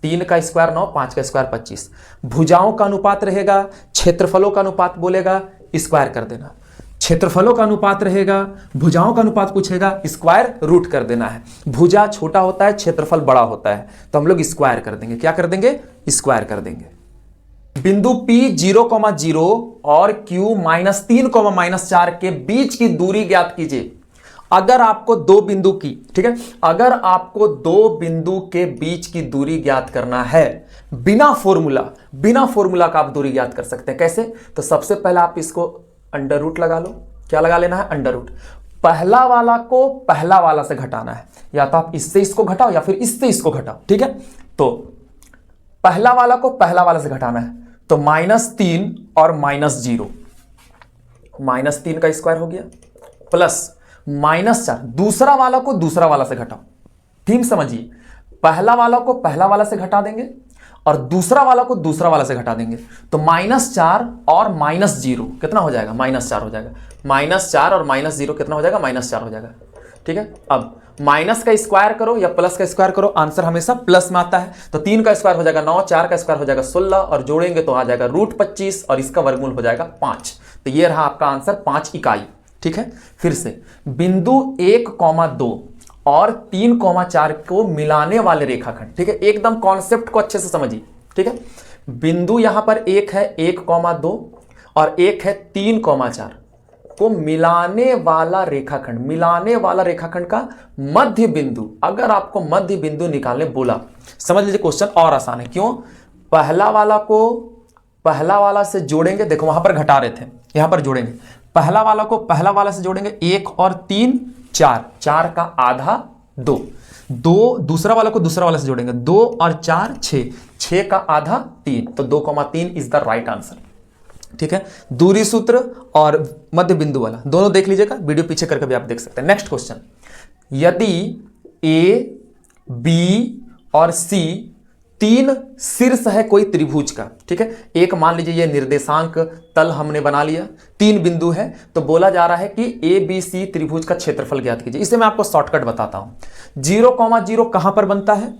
3 का स्क्वायर 9, 5 का स्क्वायर 25। भुजाओं का अनुपात रहेगा, क्षेत्रफलों का अनुपात बोलेगा, स्क्वायर कर देना। क्षेत्रफलों का अनुपात रहेगा, भुजाओं का अनुपात पूछेगा, स्क्वायर रूट कर देना है। भुजा छोटा होता है, क्षेत्रफल बड़ा होता है, तो हम लोग स्क्वायर कर देंगे, क्या कर देंगे, स्क्वायर कर देंगे। बिंदु P 0,0 और Q -3, -4 के बीच की दूरी ज्ञात कीजिए। अगर आपको दो बिंदु की, ठीक है, अगर आपको दो बिंदु के बीच की दूरी ज्ञात करना है बिना फॉर्मूला का आप दूरी ज्ञात कर सकते हैं। कैसे, तो सबसे पहले आप इसको अंडर रूट लगा लो। क्या लगा लेना है, अंडर रूट। पहला वाला को पहला वाला से घटाना है, या तो आप इससे इसको घटाओ या फिर इससे इसको घटाओ, ठीक है। तो पहला वाला को पहला वाला से घटाना है, तो -3 और -0, -3 का स्क्वायर हो गया, प्लस -4, दूसरा वाला को दूसरा वाला से घटाओ। थीम समझिए, पहला वाला को पहला वाला से घटा देंगे और दूसरा वाला को दूसरा वाला से घटा देंगे, तो -4 और -0 कितना हो जाएगा, -4 हो जाएगा। -4 और -0 कितना हो जाएगा, -4 हो जाएगा, ठीक है। अब माइनस का स्क्वायर करो या प्लस का स्क्वायर करो, आंसर हमेशा प्लस में आता है। तो 3 का स्क्वायर हो जाएगा 9, 4 का स्क्वायर हो जाएगा 16 और जोड़ेंगे तो आ जाएगा √25 और इसका वर्गमूल हो जाएगा 5। तो ये रहा आपका आंसर 5 इकाई, ठीक है। फिर से बिंदु 1,2 और 3,4 को मिलाने वाले रेखाखंड, ठीक है, एकदम कॉन्सेप्ट को अच्छे से समझिए, ठीक है। बिंदु यहां पर एक है 1,2 और एक है 3,4 को मिलाने वाला रेखाखंड का मध्य बिंदु, अगर आपको मध्य बिंदु निकालने बोला, समझ लीजिए क्वेश्चन और आसान है। क्यों, पहला वाला को पहला वाला से जोड़ेंगे, देखो वहां पर घटा रहे थे, यहां पर जोड़ेंगे, पहला वाला को पहला वाला से जोड़ेंगे 1 और 3 4, 4 का आधा 2, दूसरा वाला को दूसरा वाला से जोड़ेंगे 2 और 4 6, 6 का आधा 3, तो 2,3 इज द राइट आंसर, ठीक है। दूरी सूत्र और मध्य बिंदु वाला दोनों देख लीजिएगा, वीडियो पीछे करके भी आप देख सकते हैं। नेक्स्ट क्वेश्चन, यदि A, B और C 3 शीर्ष है कोई त्रिभुज का, ठीक है, एक मान लीजिए ये निर्देशांक तल हमने बना लिया, 3 बिंदु है, तो बोला जा रहा है कि ABC त्रिभुज का क्षेत्रफल ज्ञात कीजिए। इसे मैं आपको शॉर्टकट बताता हूं। 0,0 कहां पर बनता है,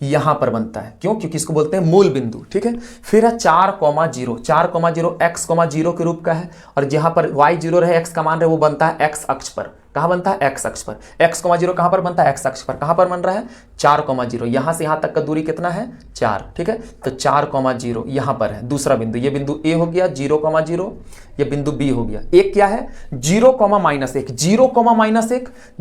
यहां पर बनता है। क्यों, क्योंकि इसको बोलते हैं मूल बिंदु, ठीक है। फिर है 4,0, 4,0 x,0 के रूप का है, और जहां पर y0 रहे, x का मान रहे, वो बनता है x अक्ष पर। कहां बनता है, x अक्ष पर। x,0 कहां पर बनता है, x अक्ष पर। कहां पर बन रहा है, 4,0, यहां से यहां तक का दूरी कितना है, 4, ठीक है। तो 4,0 यहां पर है दूसरा बिंदु, ये बिंदु A हो गया 0,0, ये बिंदु B हो गया। एक क्या है 0,-1,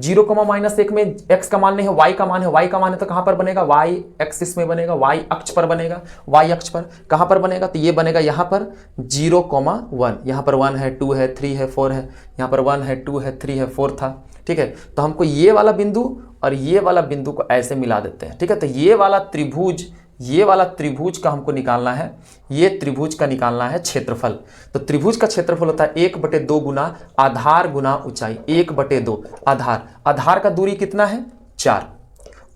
0,-1 में x का मान नहीं है, y का मान है, y का मान है तो कहां पर बनेगा, y एक्सिस में बनेगा, y अक्ष पर बनेगा, y अक्ष पर। कहां पर बनेगा, तो ये बनेगा यहां पर 0,1, यहां पर 1 है, 2 है, 3 है, 4 है, यहां पर 1 है, 2 है, 3 है, 4 था, ठीक है। तो हमको ये वाला बिंदु और ये वाला बिंदु को ऐसे मिला देते हैं, ठीक है। तो ये वाला त्रिभुज ये वाला त्रिभुज का हमको निकालना है, ये त्रिभुज का निकालना है क्षेत्रफल। तो त्रिभुज का क्षेत्रफल होता है 1/2 गुना आधार गुना ऊंचाई। 1/2 आधार का दूरी कितना है 4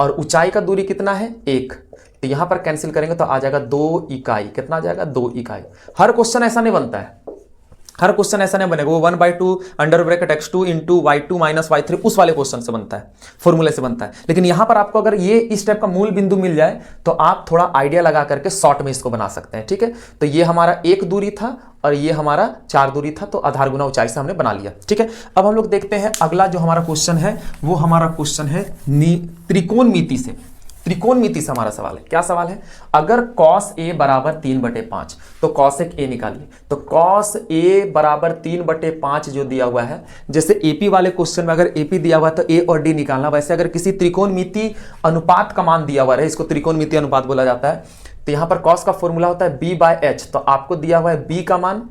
और ऊंचाई का दूरी कितना है 1। तो यहां पर कैंसिल करेंगे तो आ जाएगा 2 इकाई। कितना आ जाएगा 2 इकाई। हर क्वेश्चन ऐसा नहीं बनता है, हर क्वेश्चन ऐसा नहीं बनेगा। वो 1/2 under bracket x2 into y2 minus y3 उस वाले क्वेश्चन से बनता है, फॉर्मूले से बनता है। लेकिन यहां पर आपको अगर ये इस टाइप का मूल बिंदु मिल जाए तो आप थोड़ा आइडिया लगा करके शॉर्ट में इसको बना सकते हैं। ठीक है, तो ये हमारा 1 दूरी था और ये हमारा 4 दूरी था, तो आधार गुना ऊंचाई से हमने बना लिया। ठीक है, अब हम लोग देखते हैं अगला जो हमारा क्वेश्चन है, वो हमारा क्वेश्चन है त्रिकोणमिति से। त्रिकोणमिति से हमारा सवाल है। क्या सवाल है? अगर cos a बराबर 3/5 तो cosec a निकालिए। तो cos a बराबर 3/5 जो दिया हुआ है, जैसे AP वाले क्वेश्चन में अगर AP दिया हुआ है तो a और d निकालना, वैसे अगर किसी त्रिकोणमिति अनुपात का मान दिया हुआ है, इसको त्रिकोणमिति अनुपात बोला जाता है, तो यहां पर cos का फॉर्मूला होता है b/h। तो आपको दिया हुआ है b का मान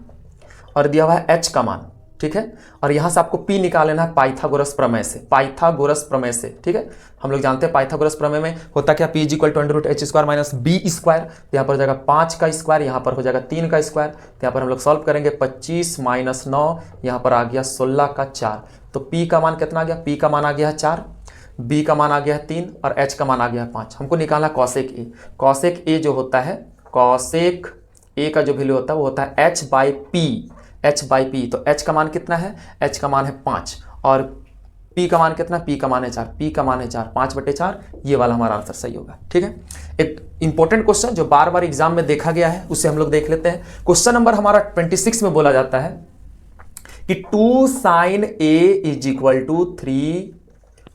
और दिया हुआ है h का मान। ठीक है, और यहां से आपको P निकाल लेना है पाइथागोरस प्रमेय से। पाइथागोरस प्रमेय से, ठीक है, हम लोग जानते हैं पाइथागोरस प्रमेय में होता क्या, P = √h² माइनस b²। तो यहां पर हो जाएगा 5 का स्क्वायर, यहां पर हो जाएगा 3 का स्क्वायर। तो यहां पर हम लोग सॉल्व करेंगे 25 माइनस 9, यहां पर आ गया 16 का 4। तो P का मान कितना आ गया? P का मान आ गया है 4, B का मान आ गया है 3 और H का मान आ गया है 5। हमको निकालना cosec a। cosec a जो होता है, cosec a का जो वैल्यू होता है वो होता है h/p। h/p, तो h का मान कितना है? h का मान है 5 और p का मान कितना? p का मान है 4। p का मान है 4, 5/4, ये वाला हमारा आंसर सही होगा। ठीक है, एक इंपॉर्टेंट क्वेश्चन जो बार बार एग्जाम में देखा गया है, उसे हम लोग देख लेते हैं। क्वेश्चन नंबर हमारा 26 में बोला जाता है कि 2 sin a = 3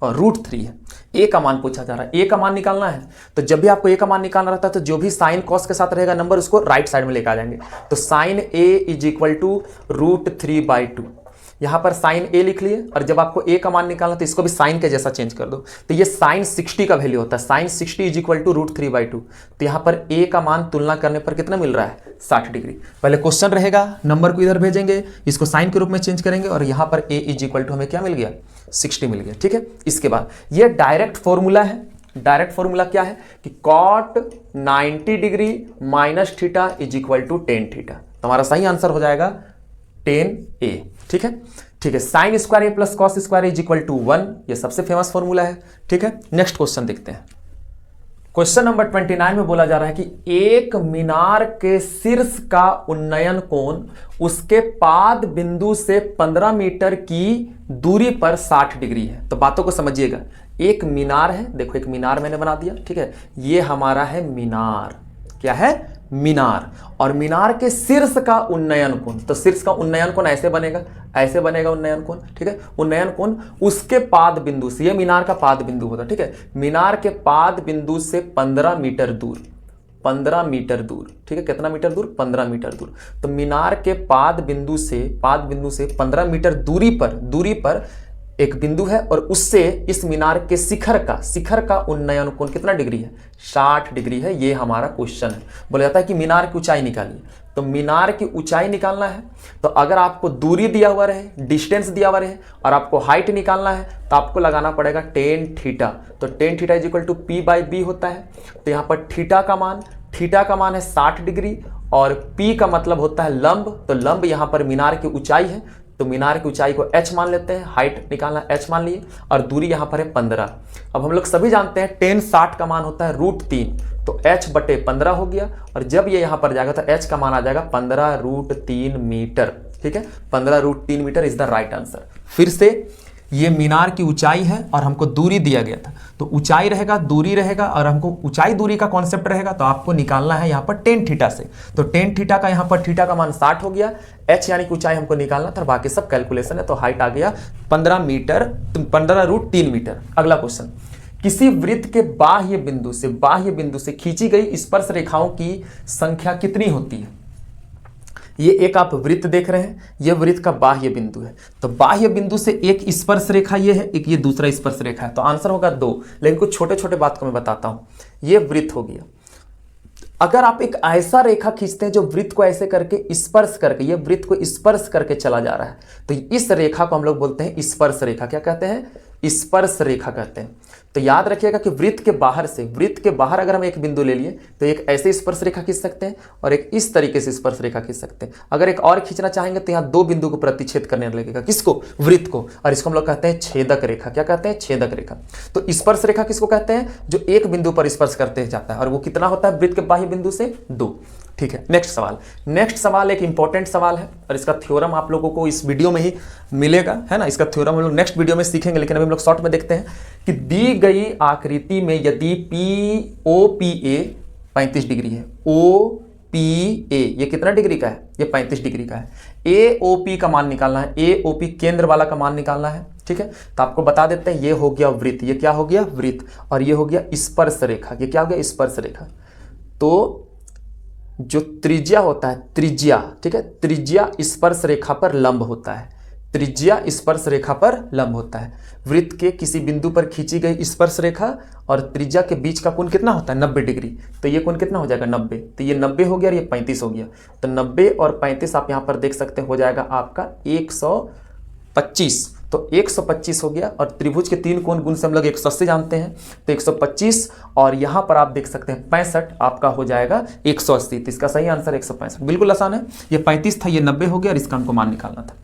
और √3 है। a का मान पूछा जा रहा है, a का मान निकालना है। तो जब भी आपको a का मान निकालना रहता है तो जो भी साइन कॉस के साथ रहेगा नंबर, उसको राइट साइड में लेकर आ जाएंगे। तो sin a = √3/2, यहां पर sin a लिख लिए और जब आपको a का मान निकालना तो इसको भी साइन के जैसा चेंज कर दो। तो ये sin 60 का वैल्यू होता है, sin 60 = √3/2। तो यहां पर a का मान तुलना करने पर कितना मिल रहा है? 60 डिग्री। पहले क्वेश्चन रहेगा, नंबर को इधर भेजेंगे, इसको साइन के रूप में चेंज करेंगे और यहां पर a = हमें क्या मिल गया? 60 मिल गया। ठीक है, इसके बाद ये डायरेक्ट फॉर्मूला है। डायरेक्ट फॉर्मूला क्या है कि cot 90 degree minus theta = tan theta. तो हमारा सही आंसर हो जाएगा tan a। ठीक है, ठीक है, sin square a plus cos square = 1, ये सबसे फेमस फॉर्मूला है। ठीक है, नेक्स्ट क्वेश्चन देखते हैं। क्वेश्चन नंबर 29 में बोला जा रहा है कि एक मीनार के शीर्ष का उन्नयन कोण उसके पाद बिंदु से 15 मीटर की दूरी पर 60 डिग्री है। तो बातों को समझिएगा, एक मीनार है, देखो एक मीनार मैंने बना दिया। ठीक है, ये हमारा है मीनार। क्या है? मीनार। और मीनार के शीर्ष का उन्नयन कोण, तो शीर्ष का उन्नयन कोण ऐसे बनेगा, ऐसे बनेगा उन्नयन कोण। ठीक है, उन्नयन कोण उसके पाद बिंदु से, ये मीनार का पाद बिंदु होता है। ठीक है, मीनार के पाद बिंदु से 15 मीटर दूर, 15 मीटर दूर। ठीक है, कितना मीटर दूर? 15 मीटर दूर। तो मीनार के पाद बिंदु से 15 मीटर दूरी पर एक बिंदु है और उससे इस मीनार के शिखर का उन्नयन कोण कितना डिग्री है? 60 डिग्री है। ये हमारा क्वेश्चन है। बोला जाता है कि मीनार की ऊंचाई निकालिए। तो मीनार की ऊंचाई निकालना है तो अगर आपको दूरी दिया हुआ रहे, डिस्टेंस दिया हुआ रहे और आपको हाइट निकालना है तो आपको लगाना पड़ेगा tan थीटा। तो tan थीटा = p/b होता है। तो यहाँ पर थीटा का मान है 60 डिग्री और p का मतलब होता है लंब। तो लंब यहाँ पर मीनार की ऊंचाई है, तो मीनार की ऊंचाई को h मान लेते हैं, हाइट निकालना h मान लिए और दूरी यहां पर है 15। अब हम लोग सभी जानते हैं tan 60 का मान होता है √3, तो h/15 हो गया और जब ये यहां पर जाएगा तो h का मान आ जाएगा 15√3 मीटर। ठीक है, 15√3 metre is the right answer. फिर से ये मीनार की ऊंचाई है और हमको दूरी दिया गया था, तो ऊंचाई रहेगा, दूरी रहेगा और हमको ऊंचाई दूरी का कॉन्सेप्ट रहेगा, तो आपको निकालना है यहाँ पर tan थीटा से। तो tan थीटा का यहाँ पर थीटा का मान 60 हो गया, h यानी कि ऊंचाई हमको निकालना था, बाकी सब कैलकुलेशन है। तो हाइट आ गया 15 मीटर, 15√3 मीटर। अगला क्वेश्चन, किसी वृत्त के बाह्य बिंदु से खींची गई स्पर्श रेखाओं की संख्या कितनी होती है? ये एक आप वृत्त देख रहे हैं, ये वृत्त का बाह्य बिंदु है। तो बाह्य बिंदु से एक स्पर्श रेखा ये है, एक ये दूसरा स्पर्श रेखा है, तो आंसर होगा 2। लेकिन कुछ छोटे छोटे बात को मैं बताता हूं। ये वृत्त हो गया, अगर आप एक ऐसा रेखा खींचते हैं जो वृत्त को ऐसे करके स्पर्श करके, ये वृत्त को स्पर्श करके चला जा रहा है, तो इस रेखा को हम लोग बोलते हैं स्पर्श रेखा। क्या कहते हैं? स्पर्श रेखा कहते हैं। तो याद रखिएगा कि वृत्त के बाहर अगर हम एक बिंदु ले लिए तो एक ऐसे स्पर्श रेखा खींच सकते हैं और एक इस तरीके से स्पर्श रेखा खींच सकते हैं। अगर एक और खींचना चाहेंगे तो यहाँ दो बिंदु को प्रतिच्छेद करने लगेगा, किसको? वृत्त को, और इसको हम लोग कहते हैं छेदक रेखा। क्या कहते हैं? छेदक रेखा। तो स्पर्श रेखा किसको कहते हैं? जो एक बिंदु पर स्पर्श करते जाता है, और वो कितना होता है? वृत्त के बाह्य बिंदु से 2। ठीक है, नेक्स्ट सवाल एक इंपॉर्टेंट सवाल है और इसका थ्योरम आप लोगों को इस वीडियो में ही मिलेगा, है ना। इसका थ्योरम हम लोग नेक्स्ट वीडियो में सीखेंगे, लेकिन अभी हम लोग शॉर्ट में देखते हैं कि दी गई आकृति में यदि POPA 35 डिग्री है, OPA ये कितना डिग्री का है? ये 35 डिग्री का है। AOP का मान निकालना है, AOP केंद्र वाला का मान निकालना है। ठीक है, तो आपको बता देते हैं, ये हो गया वृत्त, ये क्या हो गया? वृत्त, और ये हो गया स्पर्श रेखा। ये क्या हो गया? स्पर्श रेखा। तो जो त्रिज्या होता है, त्रिज्या, ठीक है, त्रिज्या स्पर्श रेखा पर लंब होता है, त्रिज्या स्पर्श रेखा पर लंब होता है। वृत्त के किसी बिंदु पर खींची गई स्पर्श रेखा और त्रिज्या के बीच का कोण कितना होता है? 90 डिग्री। तो ये कोण कितना हो जाएगा? 90। तो ये 90 हो गया और ये 35 हो गया। तो 90 और 35 आप यहां पर देख सकते हैं, हो जाएगा आपका 125। तो 125 हो गया, और त्रिभुज के 3 कोण गुण से हम लोग 180 जानते हैं, तो 125, और यहां पर आप देख सकते हैं 65 आपका हो जाएगा 180। तो इसका सही आंसर 165, बिल्कुल आसान है। ये 35 था, ये 90 हो गया, और इसका हमको मान निकालना था।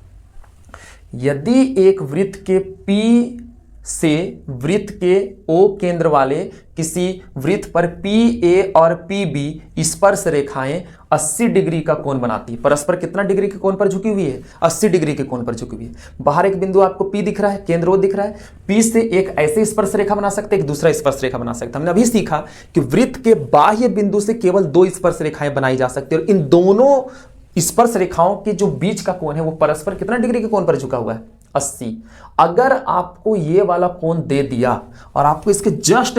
यदि एक वृत्त के P से वृत्त के O केंद्र वाले किसी वृत्त पर PA और PB स्पर्श रेखाएं 80 डिग्री का कोण बनाती है, परस्पर कितना डिग्री के कोण पर झुकी हुई है? 80 डिग्री के कोण पर झुकी हुई है। बाहर एक बिंदु आपको P दिख रहा है, केंद्र O दिख रहा है। P से एक ऐसे स्पर्श रेखा बना सकते हैं, एक दूसरा स्पर्श रेखा बना सकते हैं। हमने अभी सीखा कि वृत्त के बाह्य बिंदु से केवल 2 स्पर्श रेखाएं बनाई जा सकती है, और इन दोनों स्पर्श रेखाओं के जो बीच का कोण है वो परस्पर कितना डिग्री के कोण पर झुका हुआ है? 80। अगर आपको ये वाला कोण दे दिया और आपको इसके जस्ट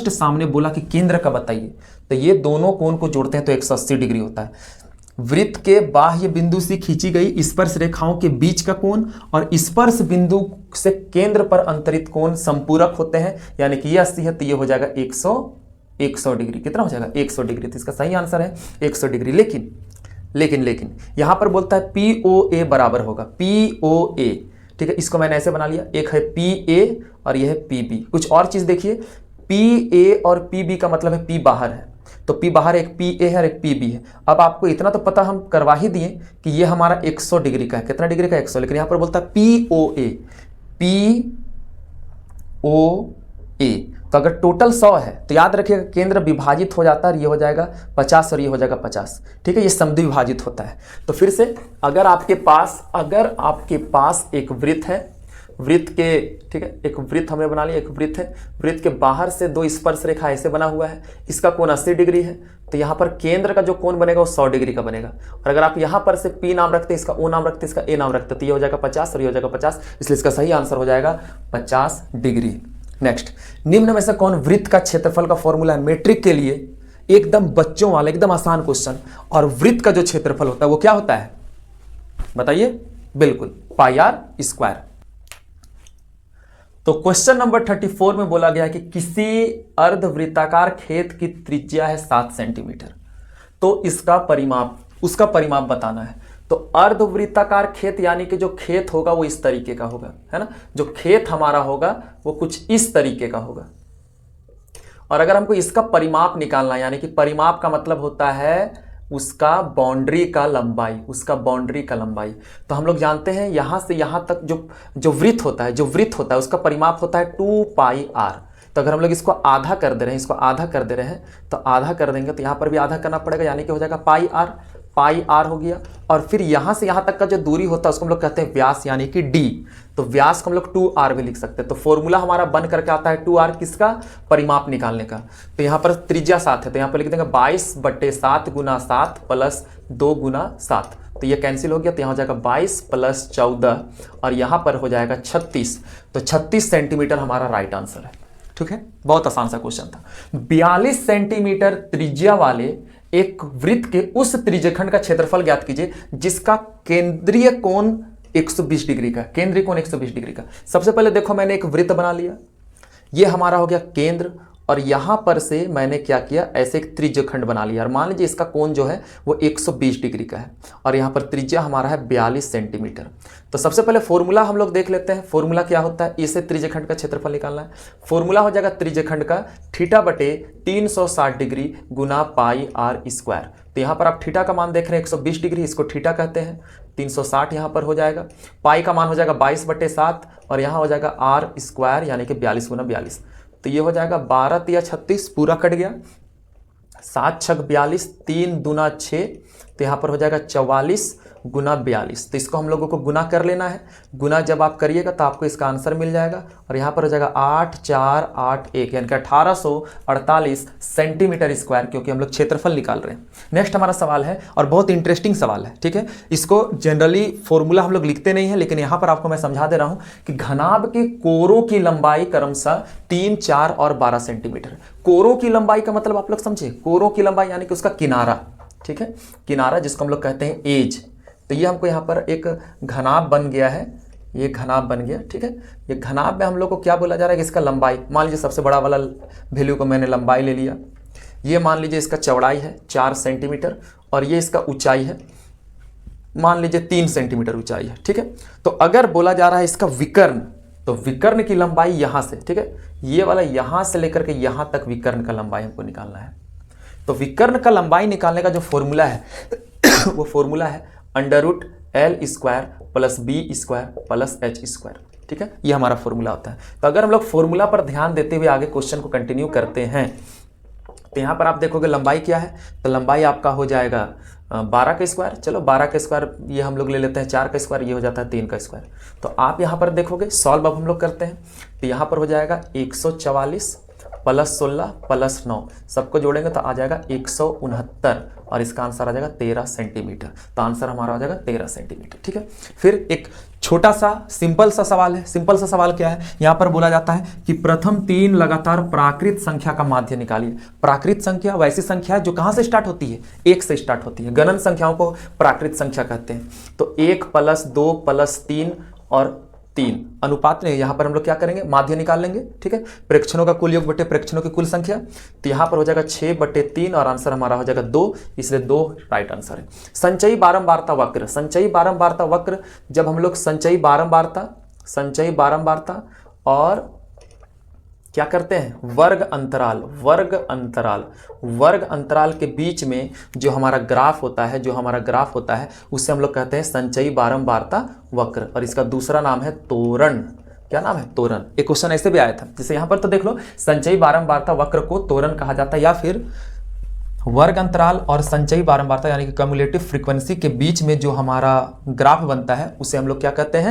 सामने बोला कि केंद्र का बताइए, तो ये दोनों कोण को जोड़ते हैं तो 180 डिग्री होता है। वृत्त के बाह्य बिंदु से खींची गई स्पर्श रेखाओं के बीच का कोण और स्पर्श बिंदु से केंद्र पर अंतरित कोण संपूरक होते हैं, यानी कि ये 80 है तो ये हो जाएगा 100 डिग्री। कितना हो जाएगा? 100 डिग्री। तो इसका सही आंसर है 100 डिग्री। लेकिन यहां पर बोलता है POA बराबर होगा POA। ठीक है, इसको मैंने ऐसे बना लिया, एक है PA और यह है PB। कुछ और चीज देखिए, PA और PB का मतलब है P बाहर है, तो P बाहर एक PA है और एक PB है। अब आपको इतना तो पता हम करवा ही दिए कि ये हमारा 100 डिग्री का है। कितना डिग्री का? 100। लेकिन यहां पर बोलता है POA। तो अगर टोटल 100 है तो याद रखिएगा केंद्र विभाजित हो जाता है, ये हो जाएगा 50 और ये हो जाएगा 50। ठीक है, ये समद्वि विभाजित होता है। तो फिर से अगर आपके पास एक वृत्त है, वृत्त के, ठीक है, एक वृत्त हमने बना लिया, एक वृत्त है, वृत्त के बाहर से 2 स्पर्श रेखा ऐसे बना हुआ है, इसका कोण 80 डिग्री है, तो यहाँ पर केंद्र का जो कोण बनेगा वो 100 डिग्री का बनेगा। और अगर आप यहाँ पर से P नाम रखते हैं, इसका O नाम रखते हैं, इसका A नाम रखते हैं, तो ये हो जाएगा 50 और ये हो जाएगा 50, इसलिए इसका सही आंसर हो जाएगा 50 डिग्री। नेक्स्ट, निम्न में से कौन वृत्त का क्षेत्रफल का फॉर्मूला है? मैट्रिक के लिए एकदम बच्चों वाला एकदम आसान क्वेश्चन। और वृत्त का जो क्षेत्रफल होता है वो क्या होता है? बताइए। बिल्कुल, πr²। तो क्वेश्चन नंबर 34 में बोला गया है कि किसी अर्धवृत्ताकार खेत की त्रिज्या है 7 सेंटीमीटर, तो उसका परिमाप बताना है। तो अर्धवृत्ताकार खेत यानी कि जो खेत होगा वो इस तरीके का होगा, है ना। जो खेत हमारा होगा वो कुछ इस तरीके का होगा। और अगर हमको इसका परिमाप निकालना है, यानी कि परिमाप का मतलब होता है उसका बाउंड्री का लंबाई, तो हम लोग जानते हैं यहां से यहां तक जो वृत्त होता है उसका परिमाप होता है 2πr। तो अगर हम लोग इसको आधा कर दे रहे हैं, तो आधा कर देंगे तो यहां पर भी आधा करना पड़ेगा, यानी कि हो जाएगा πr हो गया। और फिर यहां से यहां तक का जो दूरी होता है उसको हम लोग कहते हैं व्यास, यानी कि d। तो व्यास को हम लोग 2r भी लिख सकते हैं। तो फॉर्मूला हमारा बन करके आता है 2r, किसका? परिमाप निकालने का। तो यहां पर त्रिज्या 7 है, तो यहां पर लिख देंगे 22/7 × 7 + 2 × 7। तो ये कैंसिल हो गया, तो यहाँ हो जाएगा 22 + 14 और यहाँ पर हो जाएगा 36। तो 36 सेंटीमीटर हमारा राइट आंसर है। ठीक है, बहुत आसान सा क्वेश्चन था। 42 सेंटीमीटर त्रिज्या वाले एक वृत्त के उस त्रिज्यखंड का क्षेत्रफल ज्ञात कीजिए जिसका केंद्रीय कोण 120 डिग्री का, केंद्रीय कोण 120 डिग्री का। सबसे पहले देखो मैंने एक वृत्त बना लिया, ये हमारा हो गया केंद्र और यहाँ पर से मैंने क्या किया, ऐसे एक त्रिज्यखंड बना लिया और मान लीजिए इसका कोण जो है वो 120 डिग्री का है और यहाँ पर त्रिज्या हमारा है 42 सेंटीमीटर। तो सबसे पहले फॉर्मूला हम लोग देख लेते हैं। फॉर्मूला क्या होता है, इसे त्रिज्यखंड का क्षेत्रफल निकालना है। फॉर्मूला हो जाएगा त्रिज्यखंड का थीटा बटे 360 डिग्री गुना पाई आर स्क्वायर। तो यहाँ पर आप थीटा का मान देख रहे हैं 120 डिग्री, इसको थीटा कहते हैं। 360 यहाँ पर हो जाएगा, पाई का मान हो जाएगा 22/7 और यहाँ हो जाएगा आर स्क्वायर यानी कि 42 गुना 42। तो ये हो जाएगा 12 तिया 36, पूरा कट गया, 7 छक 42, 3 दूना 6, तो यहाँ पर हो जाएगा 44 गुना 42। तो इसको हम लोगों को गुना कर लेना है। गुना जब आप करिएगा तो आपको इसका आंसर मिल जाएगा और यहाँ पर हो जाएगा 8481 यानी कि 1848 सेंटीमीटर स्क्वायर, क्योंकि हम लोग क्षेत्रफल निकाल रहे हैं। नेक्स्ट हमारा सवाल है और बहुत इंटरेस्टिंग सवाल है, ठीक है। इसको जनरली फॉर्मूला हम लोग लिखते नहीं है, लेकिन यहाँ पर आपको मैं समझा दे रहा हूँ कि घनाभ के कोरों की लंबाई क्रमशः 3, 4 और 12 सेंटीमीटर। कोरों की लंबाई का मतलब आप लोग समझे, कोरों की लंबाई यानी कि उसका किनारा, ठीक है, किनारा जिसको हम लोग कहते हैं एज। तो ये हमको यहाँ पर एक घनाभ बन गया है, ये घनाभ बन गया, ठीक है। ये घनाभ में हम लोग को क्या बोला जा रहा है कि इसका लंबाई, मान लीजिए सबसे बड़ा वाला वैल्यू को मैंने लंबाई ले लिया। ये मान लीजिए इसका चौड़ाई है 4 सेंटीमीटर और ये इसका ऊंचाई है, मान लीजिए 3 सेंटीमीटर ऊंचाई है, ठीक है। तो अगर बोला जा रहा है इसका विकर्ण, तो विकर्ण की लंबाई यहाँ से, ठीक है, ये वाला यहाँ से लेकर के यहाँ तक विकर्ण का लंबाई हमको निकालना है। तो विकर्ण का लंबाई निकालने का जो फॉर्मूला है वो फॉर्मूला है √L² + B² + H², ठीक है। ये हमारा फॉर्मूला होता है। तो अगर हम लोग फॉर्मूला पर ध्यान देते हुए आगे क्वेश्चन को कंटिन्यू करते हैं तो यहाँ पर आप देखोगे लंबाई क्या है, तो लंबाई आपका हो जाएगा 12 का स्क्वायर। चलो 12 का स्क्वायर ये हम लोग ले लेते हैं, 4 का स्क्वायर ये हो जाता है 3 का स्क्वायर। तो आप यहाँ पर देखोगे सॉल्व अब हम लोग करते हैं, तो यहाँ पर हो जाएगा 144 + 16 + 9, सबको जोड़ेंगे तो आ जाएगा 169 और इसका आंसर आ जाएगा 13 सेंटीमीटर। तो आंसर हमारा हो जाएगा 13 सेंटीमीटर, ठीक है। फिर एक छोटा सा सिंपल सा सवाल है। सिंपल सा सवाल क्या है, यहाँ पर बोला जाता है कि प्रथम 3 लगातार प्राकृत संख्या का माध्य निकालिए। प्राकृत संख्या वैसी संख्या है जो कहाँ से स्टार्ट होती है, 1 से स्टार्ट होती है। गणन संख्याओं को प्राकृत संख्या कहते हैं। तो 1 + 2 + 3 और 3 अनुपात में यहाँ पर हम लोग क्या करेंगे, माध्य निकाल लेंगे, ठीक है। प्रेक्षणों का कुल योग बटे प्रेक्षणों की कुल संख्या, तो यहाँ पर हो जाएगा 6/3 और आंसर हमारा हो जाएगा 2, इसलिए 2 राइट आंसर है। संचयी बारंबारता वक्र, संचयी बारंबारता वक्र जब हम लोग संचयी बारंबारता और क्या करते हैं, वर्ग अंतराल के बीच में जो हमारा ग्राफ होता है उससे हम लोग कहते हैं संचयी बारंबारता वक्र और इसका दूसरा नाम है त्वरण। क्या नाम है, त्वरण। एक क्वेश्चन ऐसे भी आया था, जैसे यहाँ पर तो देख लो संचयी बारंबारता वक्र को त्वरण कहा जाता है, या फिर वर्ग अंतराल और संचयी बारंबारता यानी कि कम्युलेटिव फ्रीक्वेंसी के बीच में जो हमारा ग्राफ बनता है उसे हम लोग क्या कहते हैं,